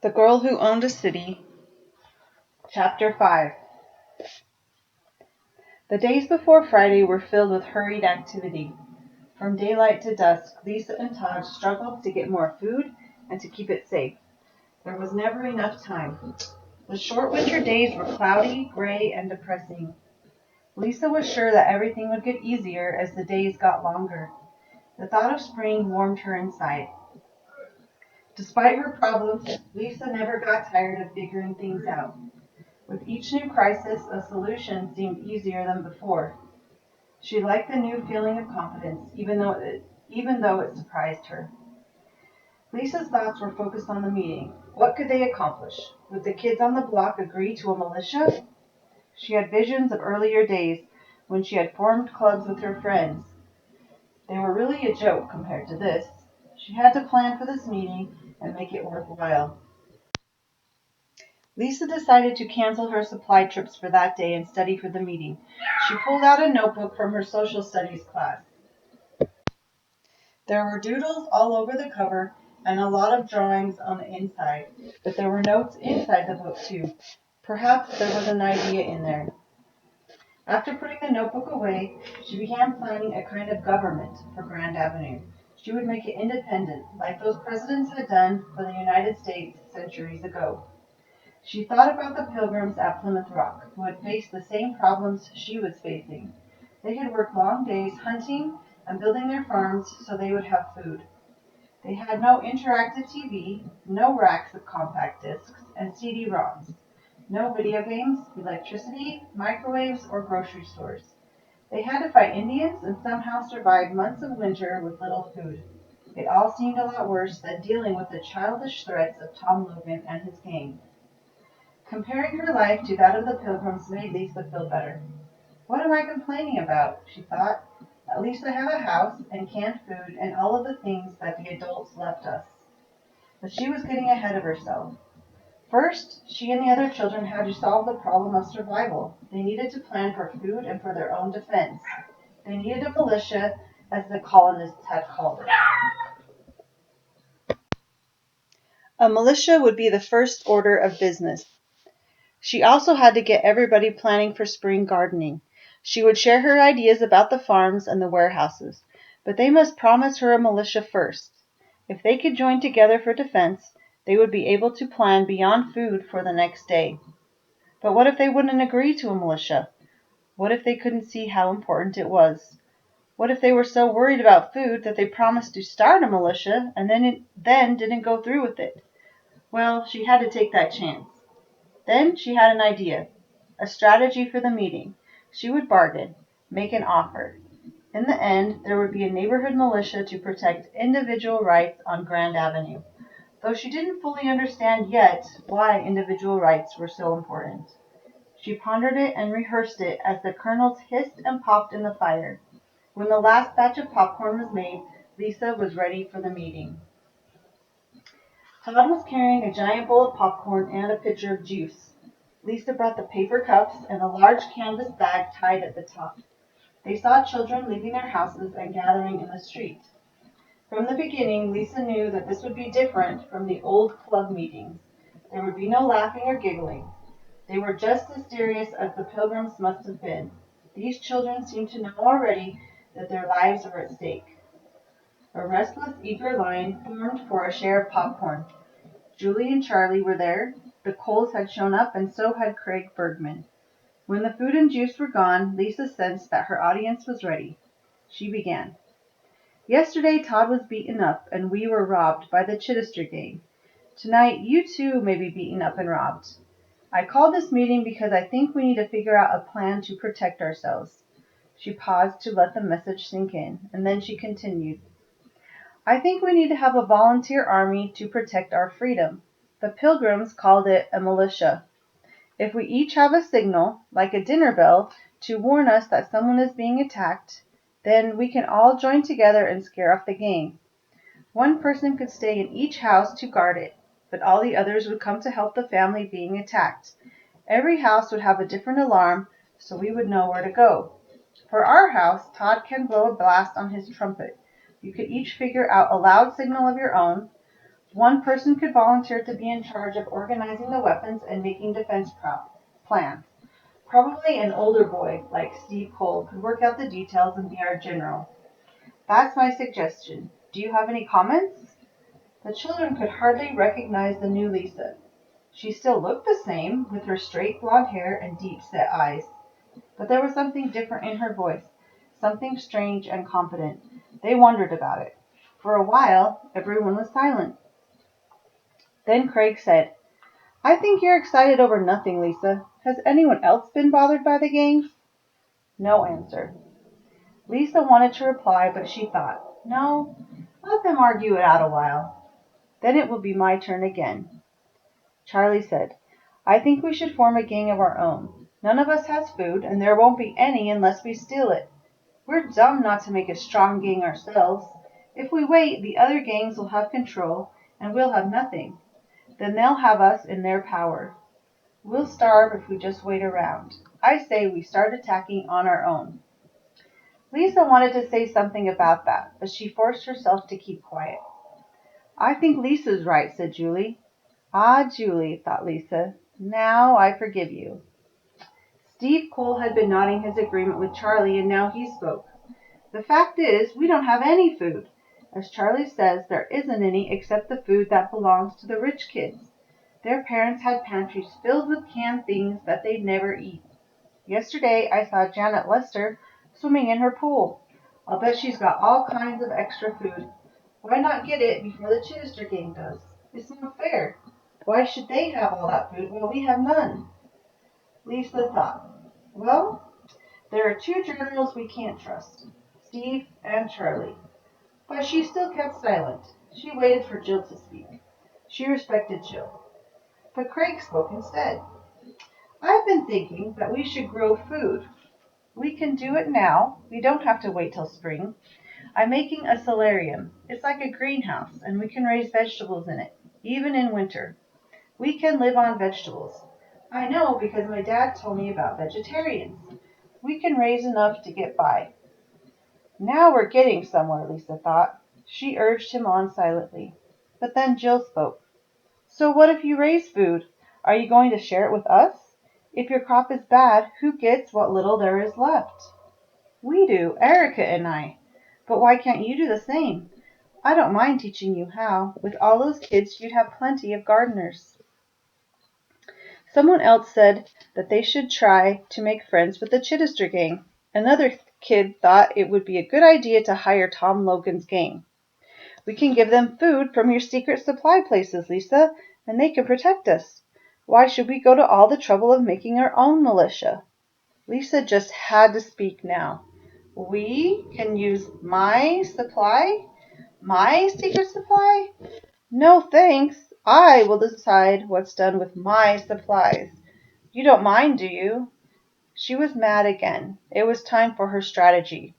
The Girl Who Owned a City, Chapter 5. The days before Friday were filled with hurried activity. From daylight to dusk, Lisa and Todd struggled to get more food and to keep it safe. There was never enough time. The short winter days were cloudy, gray, and depressing. Lisa was sure that everything would get easier as the days got longer. The thought of spring warmed her inside. Despite her problems, Lisa never got tired of figuring things out. With each new crisis, a solution seemed easier than before. She liked the new feeling of confidence, even though it surprised her. Lisa's thoughts were focused on the meeting. What could they accomplish? Would the kids on the block agree to a militia? She had visions of earlier days when she had formed clubs with her friends. They were really a joke compared to this. She had to plan for this meeting and make it worthwhile. Lisa decided to cancel her supply trips for that day and study for the meeting. She pulled out a notebook from her social studies class. There were doodles all over the cover and a lot of drawings on the inside, but there were notes inside the book too. Perhaps there was an idea in there. After putting the notebook away, she began planning a kind of government for Grand Avenue. She would make it independent, like those presidents had done for the United States centuries ago. She thought about the Pilgrims at Plymouth Rock, who had faced the same problems she was facing. They had worked long days hunting and building their farms so they would have food. They had no interactive TV, no racks of compact discs and CD-ROMs, no video games, electricity, microwaves, or grocery stores. They had to fight Indians and somehow survive months of winter with little food. It all seemed a lot worse than dealing with the childish threats of Tom Logan and his gang. Comparing her life to that of the Pilgrims made Lisa feel better. What am I complaining about? She thought. At least I have a house and canned food and all of the things that the adults left us. But she was getting ahead of herself. First, she and the other children had to solve the problem of survival. They needed to plan for food and for their own defense. They needed a militia, as the colonists had called it. A militia would be the first order of business. She also had to get everybody planning for spring gardening. She would share her ideas about the farms and the warehouses, but they must promise her a militia first. If they could join together for defense, they would be able to plan beyond food for the next day. But what if they wouldn't agree to a militia? What if they couldn't see how important it was? What if they were so worried about food that they promised to start a militia and then didn't go through with it? Well, she had to take that chance. Then she had an idea, a strategy for the meeting. She would bargain, make an offer. In the end, there would be a neighborhood militia to protect individual rights on Grand Avenue, though she didn't fully understand yet why individual rights were so important. She pondered it and rehearsed it as the kernels hissed and popped in the fire. When the last batch of popcorn was made, Lisa was ready for the meeting. Todd was carrying a giant bowl of popcorn and a pitcher of juice. Lisa brought the paper cups and a large canvas bag tied at the top. They saw children leaving their houses and gathering in the street. From the beginning, Lisa knew that this would be different from the old club meetings. There would be no laughing or giggling. They were just as serious as the Pilgrims must have been. These children seemed to know already that their lives were at stake. A restless, eager line formed for a share of popcorn. Julie and Charlie were there. The Coles had shown up, and so had Craig Bergman. When the food and juice were gone, Lisa sensed that her audience was ready. She began. Yesterday Todd was beaten up, and we were robbed by the Chittister gang. Tonight you too may be beaten up and robbed. I called this meeting because I think we need to figure out a plan to protect ourselves. She paused to let the message sink in, and then she continued. I think we need to have a volunteer army to protect our freedom. The Pilgrims called it a militia. If we each have a signal, like a dinner bell, to warn us that someone is being attacked, then we can all join together and scare off the gang. One person could stay in each house to guard it, but all the others would come to help the family being attacked. Every house would have a different alarm, so we would know where to go. For our house, Todd can blow a blast on his trumpet. You could each figure out a loud signal of your own. One person could volunteer to be in charge of organizing the weapons and making defense plans. Probably an older boy, like Steve Cole, could work out the details and be our general. That's my suggestion. Do you have any comments? The children could hardly recognize the new Lisa. She still looked the same, with her straight blonde hair and deep-set eyes. But there was something different in her voice, something strange and confident. They wondered about it. For a while, everyone was silent. Then Craig said, "I think you're excited over nothing, Lisa. Has anyone else been bothered by the gangs?" No answer. Lisa wanted to reply, but she thought, "No, let them argue it out a while. Then it will be my turn again." Charlie said, "I think we should form a gang of our own. None of us has food, and there won't be any unless we steal it. We're dumb not to make a strong gang ourselves. If we wait, the other gangs will have control, and we'll have nothing. Then they'll have us in their power. We'll starve if we just wait around. I say we start attacking on our own." Lisa wanted to say something about that, but she forced herself to keep quiet. "I think Lisa's right," said Julie. "Ah, Julie," thought Lisa, "now I forgive you." Steve Cole had been nodding his agreement with Charlie, and now he spoke. "The fact is, we don't have any food. As Charlie says, there isn't any except the food that belongs to the rich kids. Their parents had pantries filled with canned things that they'd never eat. Yesterday I saw Janet Lester swimming in her pool. I'll bet she's got all kinds of extra food. Why not get it before the Chittister gang does? It's not fair. Why should they have all that food while we have none?" Lisa thought, "Well, there are two generals we can't trust, Steve and Charlie." But she still kept silent. She waited for Jill to speak. She respected Jill. But Craig spoke instead. "I've been thinking that we should grow food. We can do it now. We don't have to wait till spring. I'm making a solarium. It's like a greenhouse, and we can raise vegetables in it, even in winter. We can live on vegetables. I know because my dad told me about vegetarians. We can raise enough to get by." Now we're getting somewhere, Lisa thought. She urged him on silently. But then Jill spoke. "So what if you raise food? Are you going to share it with us? If your crop is bad, who gets what little there is left?" "We do, Erica and I. But why can't you do the same? I don't mind teaching you how. With all those kids, you'd have plenty of gardeners." Someone else said that they should try to make friends with the Chittister gang. Another kid thought it would be a good idea to hire Tom Logan's gang. "We can give them food from your secret supply places, Lisa, and they can protect us. Why should we go to all the trouble of making our own militia?" Lisa just had to speak now. "We can use my supply? My secret supply? No, thanks. I will decide what's done with my supplies. You don't mind, do you?" She was mad again. It was time for her strategy.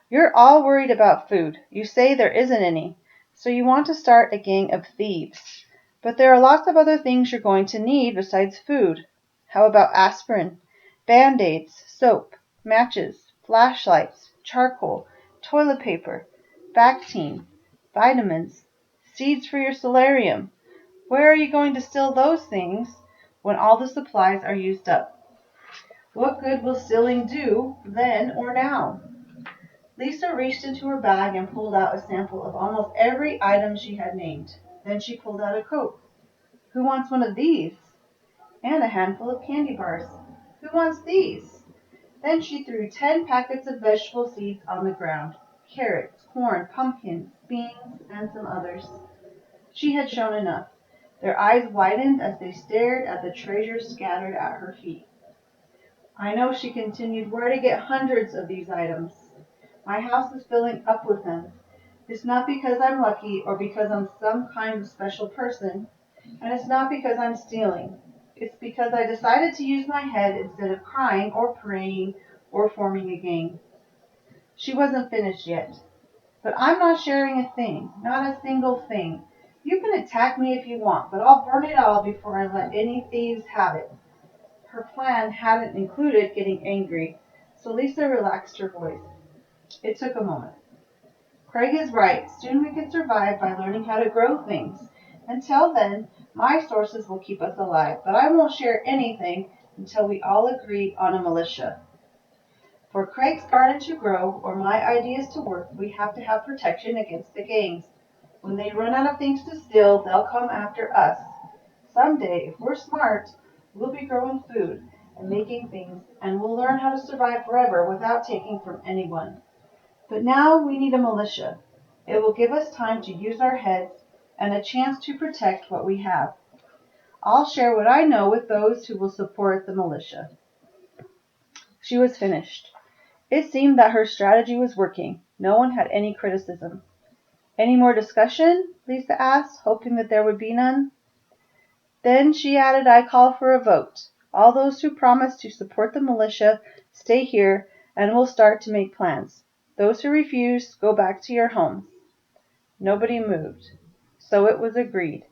"You're all worried about food. You say there isn't any. So you want to start a gang of thieves. But there are lots of other things you're going to need besides food. How about aspirin, band-aids, soap, matches, flashlights, charcoal, toilet paper, Bactine, vitamins, seeds for your solarium? Where are you going to steal those things when all the supplies are used up? What good will stealing do then or now?" Lisa reached into her bag and pulled out a sample of almost every item she had named. Then she pulled out a Coke. "Who wants one of these?" And a handful of candy bars. "Who wants these?" Then she threw 10 packets of vegetable seeds on the ground. Carrots, corn, pumpkins, beans, and some others. She had shown enough. Their eyes widened as they stared at the treasures scattered at her feet. "I know," she continued, "where to get hundreds of these items. My house is filling up with them. It's not because I'm lucky or because I'm some kind of special person, and it's not because I'm stealing. It's because I decided to use my head instead of crying or praying or forming a gang." She wasn't finished yet. "But I'm not sharing a thing, not a single thing. You can attack me if you want, but I'll burn it all before I let any thieves have it." Her plan hadn't included getting angry, so Lisa relaxed her voice. It took a moment. "Craig is right. Soon we can survive by learning how to grow things. Until then, my sources will keep us alive, but I won't share anything until we all agree on a militia. For Craig's garden to grow or my ideas to work, we have to have protection against the gangs. When they run out of things to steal, they'll come after us. Someday, if we're smart, we'll be growing food and making things, and we'll learn how to survive forever without taking from anyone. But now we need a militia. It will give us time to use our heads and a chance to protect what we have. I'll share what I know with those who will support the militia. She was finished. It seemed that her strategy was working. No one had any criticism. Any more discussion? Lisa asked, hoping that there would be none. Then she added, I call for a vote. All those who promise to support the militia, stay here, and we'll start to make plans. Those who refuse, go back to your homes. Nobody moved. So it was agreed.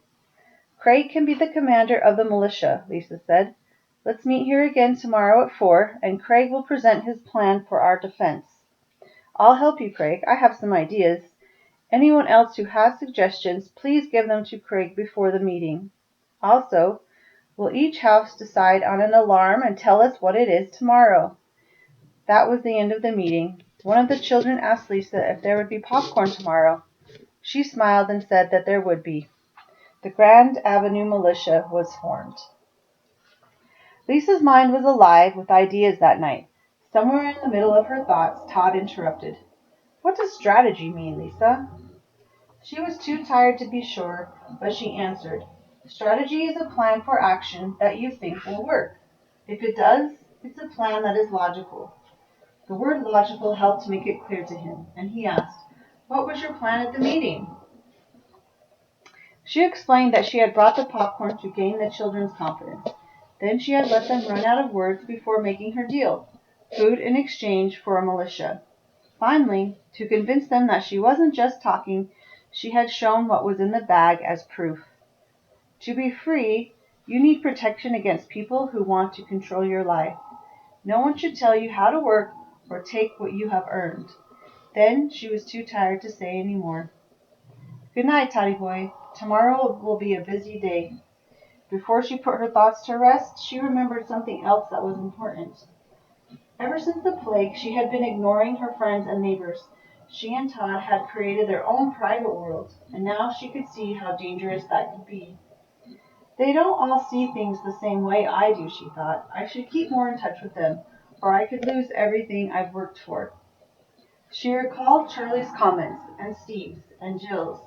Craig can be the commander of the militia, Lisa said. Let's meet here again tomorrow at 4, and Craig will present his plan for our defense. I'll help you, Craig. I have some ideas. Anyone else who has suggestions, please give them to Craig before the meeting. Also, will each house decide on an alarm and tell us what it is tomorrow? That was the end of the meeting. One of the children asked Lisa if there would be popcorn tomorrow. She smiled and said that there would be. The Grand Avenue Militia was formed. Lisa's mind was alive with ideas that night. Somewhere in the middle of her thoughts, Todd interrupted. What does strategy mean, Lisa? She was too tired to be sure, but she answered, Strategy is a plan for action that you think will work. If it does, it's a plan that is logical. The word logical helped make it clear to him, and he asked, What was your plan at the meeting? She explained that she had brought the popcorn to gain the children's confidence. Then she had let them run out of words before making her deal. Food in exchange for a militia. Finally, to convince them that she wasn't just talking, she had shown what was in the bag as proof. To be free, you need protection against people who want to control your life. No one should tell you how to work or take what you have earned. Then she was too tired to say any more. Good night, Toddy boy. Tomorrow will be a busy day. Before she put her thoughts to rest, she remembered something else that was important. Ever since the plague, she had been ignoring her friends and neighbors. She and Todd had created their own private world, and now she could see how dangerous that could be. They don't all see things the same way I do, she thought. I should keep more in touch with them, or I could lose everything I've worked for. She recalled Charlie's comments, and Steve's, and Jill's.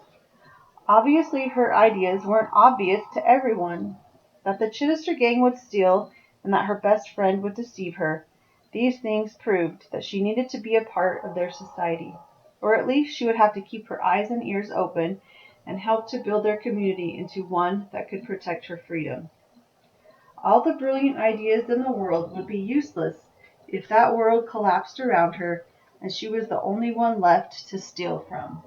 Obviously her ideas weren't obvious to everyone. That the Chittister gang would steal, and that her best friend would deceive her. These things proved that she needed to be a part of their society. Or at least she would have to keep her eyes and ears open and help to build their community into one that could protect her freedom. All the brilliant ideas in the world would be useless if that world collapsed around her and she was the only one left to steal from.